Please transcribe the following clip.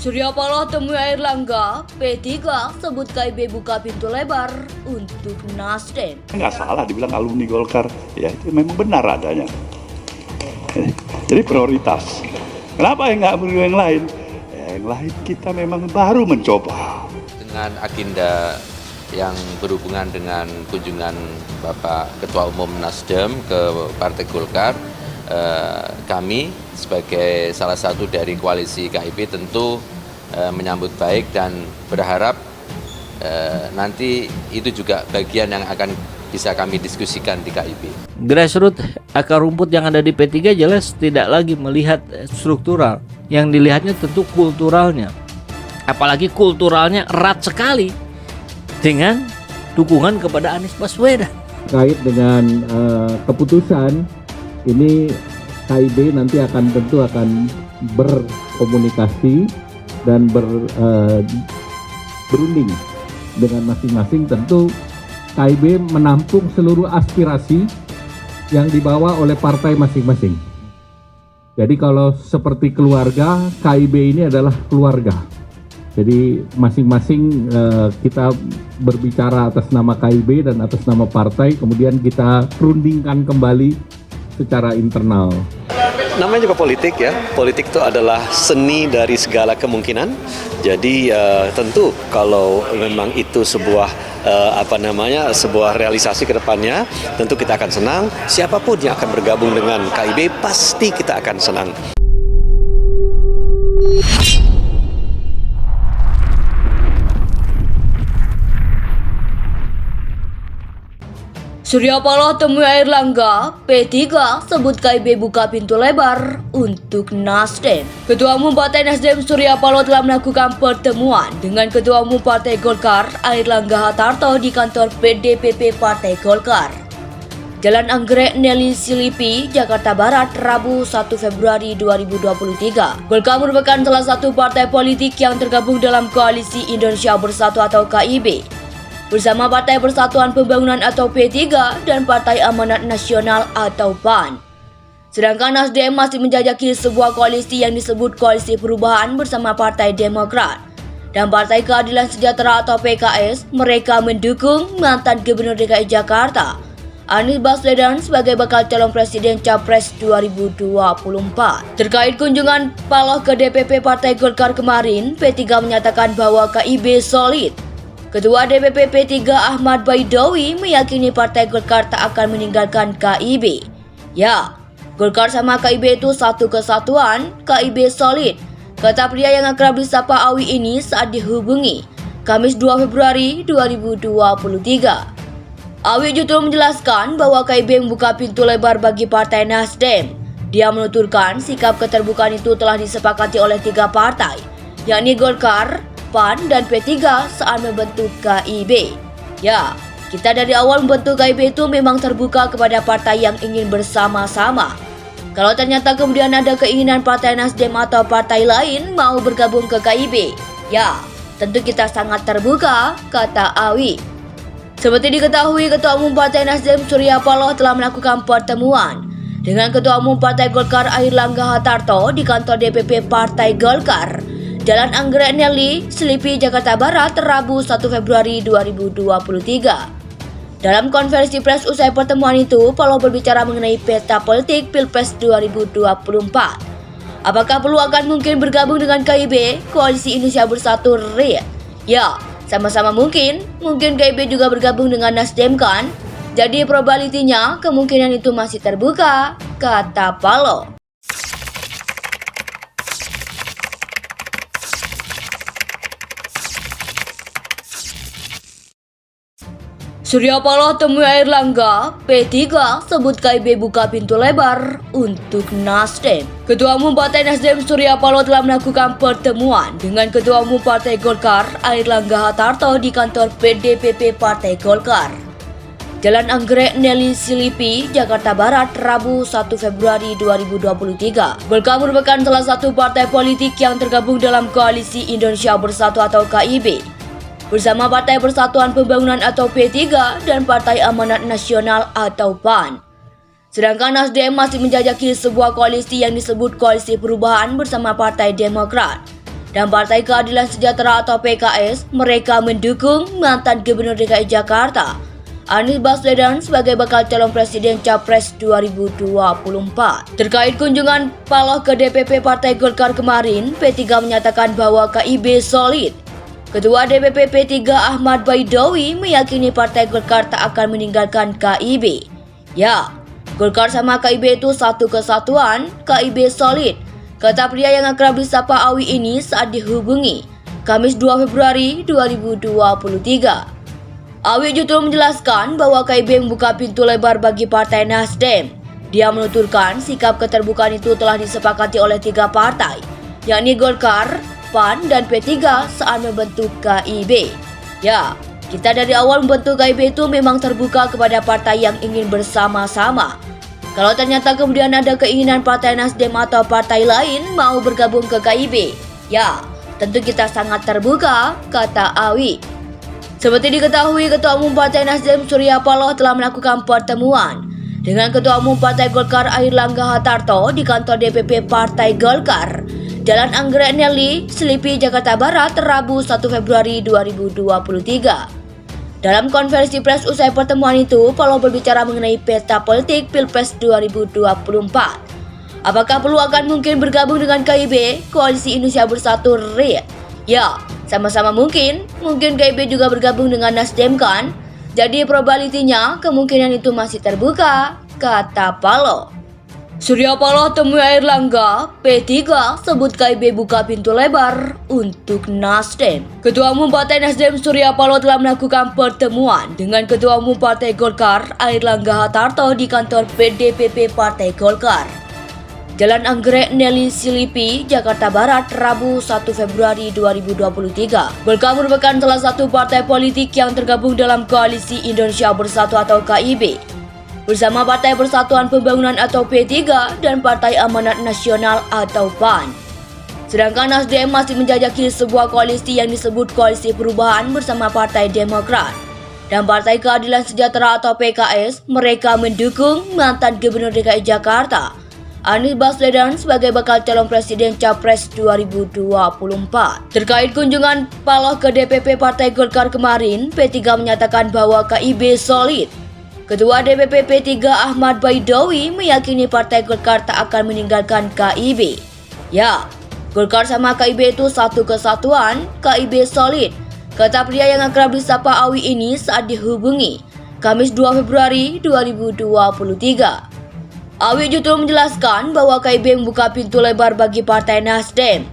Surya Paloh temui Airlangga, P3 sebut KIB buka pintu lebar untuk Nasdem. Nggak salah dibilang alumni Golkar, ya itu memang benar adanya. Jadi prioritas. Kenapa nggak beri yang lain? Yang lain kita memang baru mencoba. Dengan agenda yang berhubungan dengan kunjungan Bapak Ketua Umum Nasdem ke Partai Golkar, kami sebagai salah satu dari koalisi KIB tentu menyambut baik dan berharap nanti itu juga bagian yang akan bisa kami diskusikan di KIB. Grassroots akar rumput yang ada di P3 jelas tidak lagi melihat struktural, yang dilihatnya tentu kulturalnya. Apalagi kulturalnya erat sekali dengan dukungan kepada Anies Baswedan. Terkait dengan keputusan ini, KIB nanti tentu akan berkomunikasi dan berunding dengan masing-masing. Tentu KIB menampung seluruh aspirasi yang dibawa oleh partai masing-masing. Jadi kalau seperti keluarga, KIB ini adalah keluarga. Jadi masing-masing kita berbicara atas nama KIB dan atas nama partai, kemudian kita rundingkan kembali secara internal. Namanya juga politik ya, politik itu adalah seni dari segala kemungkinan. Jadi tentu kalau memang itu sebuah sebuah realisasi ke depannya, tentu kita akan senang. Siapapun yang akan bergabung dengan KIB pasti kita akan senang. Surya Paloh temui Airlangga, P3 sebut KIB buka pintu lebar untuk Nasdem. Ketua Umum Partai Nasdem Surya Paloh telah melakukan pertemuan dengan Ketua Umum Partai Golkar Airlangga Hartarto di kantor DPP Partai Golkar, Jalan Anggrek Nelly Silipi, Jakarta Barat, Rabu 1 Februari 2023. Golkar merupakan salah satu partai politik yang tergabung dalam Koalisi Indonesia Bersatu atau KIB, bersama Partai Persatuan Pembangunan atau P3 dan Partai Amanat Nasional atau PAN. Sedangkan Nasdem masih menjajaki sebuah koalisi yang disebut Koalisi Perubahan bersama Partai Demokrat dan Partai Keadilan Sejahtera atau PKS. Mereka mendukung mantan Gubernur DKI Jakarta Anies Baswedan sebagai bakal calon presiden Capres 2024. Terkait kunjungan Paloh ke DPP Partai Golkar kemarin, P3 menyatakan bahwa KIB solid. Ketua DPP P3 Ahmad Baidowi meyakini Partai Golkar tak akan meninggalkan KIB. Ya, Golkar sama KIB itu satu kesatuan, KIB solid, kata pria yang akrab disapa Awi ini saat dihubungi Kamis 2 Februari 2023. Awi justru menjelaskan bahwa KIB membuka pintu lebar bagi Partai Nasdem. Dia menuturkan sikap keterbukaan itu telah disepakati oleh 3 partai, yakni Golkar, PAN, dan P3 saat membentuk KIB. Ya, kita dari awal membentuk KIB itu memang terbuka kepada partai yang ingin bersama-sama. Kalau ternyata kemudian ada keinginan Partai Nasdem atau partai lain mau bergabung ke KIB, ya, tentu kita sangat terbuka, kata Awi. Seperti diketahui, Ketua Umum Partai Nasdem Surya Paloh telah melakukan pertemuan dengan Ketua Umum Partai Golkar Airlangga Hartarto di kantor DPP Partai Golkar, Jalan Anggrek Nelly, Selipi, Jakarta Barat, Rabu 1 Februari 2023. Dalam konferensi pers usai pertemuan itu, Paloh berbicara mengenai peta politik Pilpres 2024. Apakah perlu akan mungkin bergabung dengan KIB, Koalisi Indonesia Bersatu RIA? Ya, sama-sama mungkin KIB juga bergabung dengan Nasdem kan? Jadi probabilitinya kemungkinan itu masih terbuka, kata Paloh. Surya Paloh temui Airlangga, P3 sebut KIB buka pintu lebar untuk Nasdem. Ketua Umum Partai Nasdem Surya Paloh telah melakukan pertemuan dengan Ketua Umum Partai Golkar Airlangga Hartarto di kantor DPP Partai Golkar, Jalan Anggrek Nelly Silipi, Jakarta Barat, Rabu 1 Februari 2023. Golkar merupakan salah satu partai politik yang tergabung dalam Koalisi Indonesia Bersatu atau KIB, bersama Partai Persatuan Pembangunan atau P3 dan Partai Amanat Nasional atau PAN. Sedangkan Nasdem masih menjajaki sebuah koalisi yang disebut Koalisi Perubahan bersama Partai Demokrat dan Partai Keadilan Sejahtera atau PKS, mereka mendukung mantan Gubernur DKI Jakarta Anies Baswedan sebagai bakal calon presiden Capres 2024. Terkait kunjungan Paloh ke DPP Partai Golkar kemarin, P3 menyatakan bahwa KIB solid. Ketua DPP P3 Ahmad Baidowi meyakini Partai Golkar tak akan meninggalkan KIB. Ya, Golkar sama KIB itu satu kesatuan, KIB solid, kata pria yang akrab disapa Awi ini saat dihubungi Kamis 2 Februari 2023. Awi justru menjelaskan bahwa KIB membuka pintu lebar bagi Partai Nasdem. Dia menuturkan sikap keterbukaan itu telah disepakati oleh 3 partai, yakni Golkar, PAN, dan P3 saat membentuk KIB. Ya, kita dari awal membentuk KIB itu memang terbuka kepada partai yang ingin bersama-sama. Kalau ternyata kemudian ada keinginan Partai Nasdem atau partai lain mau bergabung ke KIB, ya, tentu kita sangat terbuka, kata Awi. Seperti diketahui, Ketua Umum Partai Nasdem Surya Paloh telah melakukan pertemuan dengan Ketua Umum Partai Golkar Airlangga Hartarto di kantor DPP Partai Golkar, Jalan Anggrek Nelly, Selipi, Jakarta Barat, Rabu 1 Februari 2023. Dalam konferensi pers usai pertemuan itu, Paloh berbicara mengenai peta politik Pilpres 2024. Apakah perlu akan mungkin bergabung dengan KIB, Koalisi Indonesia Bersatu RID? Ya, sama-sama mungkin KIB juga bergabung dengan Nasdem kan? Jadi probabilitinya kemungkinan itu masih terbuka, kata Paloh. Surya Paloh temui Airlangga, P3 sebut KIB buka pintu lebar untuk Nasdem. Ketua Umum Partai Nasdem Surya Paloh telah melakukan pertemuan dengan Ketua Umum Partai Golkar Airlangga Hartarto di kantor DPP Partai Golkar, Jalan Anggrek Nelly, Selipi, Jakarta Barat, Rabu 1 Februari 2023. Golkar merupakan salah satu partai politik yang tergabung dalam Koalisi Indonesia Bersatu atau KIB, bersama Partai Persatuan Pembangunan atau P3 dan Partai Amanat Nasional atau PAN. Sedangkan Nasdem masih menjajaki sebuah koalisi yang disebut Koalisi Perubahan bersama Partai Demokrat dan Partai Keadilan Sejahtera atau PKS. Mereka mendukung mantan Gubernur DKI Jakarta Anies Baswedan sebagai bakal calon presiden Capres 2024. Terkait kunjungan Paloh ke DPP Partai Golkar kemarin, P3 menyatakan bahwa KIB solid. Ketua DPP P3 Ahmad Baidowi meyakini Partai Golkar tak akan meninggalkan KIB. Ya, Golkar sama KIB itu satu kesatuan, KIB solid, kata pria yang akrab disapa Awi ini saat dihubungi Kamis 2 Februari 2023. Awi justru menjelaskan bahwa KIB membuka pintu lebar bagi Partai Nasdem.